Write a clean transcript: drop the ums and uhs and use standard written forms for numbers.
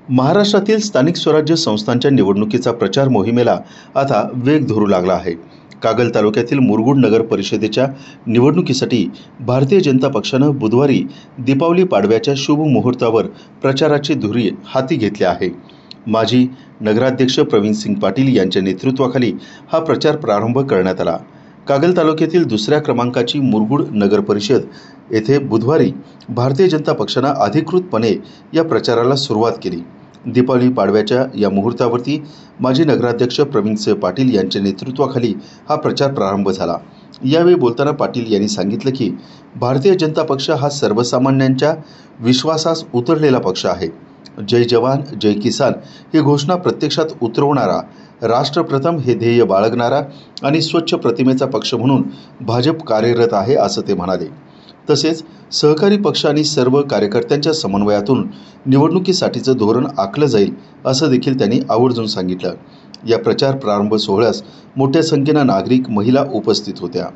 महाराष्ट्रातील स्थानिक स्वराज्य संस्थांच्या निवडणुकीचा प्रचार मोहिमेला आता वेग धरू लागला आहे. कागल तालुक्यातील मुरगुड नगर परिषदेच्या निवडणुकीसाठी भारतीय जनता पक्षानं बुधवारी दीपावली पाडव्याच्या शुभ मुहूर्तावर प्रचाराची धुरी हाती घेतली आहे. माजी नगराध्यक्ष प्रवीणसिंग पाटील यांच्या नेतृत्वाखाली हा प्रचार प्रारंभ करण्यात आला. कागल तालुक्यातील दुसऱ्या क्रमांकाची मुरगुड नगर परिषद येथे बुधवारी भारतीय जनता पक्षानं अधिकृतपणे या प्रचाराला सुरुवात केली. दीपावली पाडव्याच्या या मुहूर्तावरती माजी नगराध्यक्ष प्रवीणसिंह पाटील यांच्या नेतृत्वाखाली हा प्रचार प्रारंभ झाला. यावेळी बोलताना पाटील यांनी सांगितलं की भारतीय जनता पक्ष हा सर्वसामान्यांच्या विश्वासास उतरलेला पक्ष आहे. जय जवान जय किसान ही घोषणा प्रत्यक्षात उतरवणारा, राष्ट्र प्रथम हे ध्येय बाळगणारा आणि स्वच्छ प्रतिमेचा पक्ष म्हणून भाजप कार्यरत आहे असं ते म्हणाले. तसेच सहकारी पक्ष आणि सर्व कार्यकर्त्यांच्या समन्वयातून निवडणुकीसाठीचं धोरण आखलं जाईल असं देखील त्यांनी आवर्जून सांगितलं. या प्रचार प्रारंभ सोहळ्यास मोठ्या संख्येनं नागरिक, महिला उपस्थित होत्या.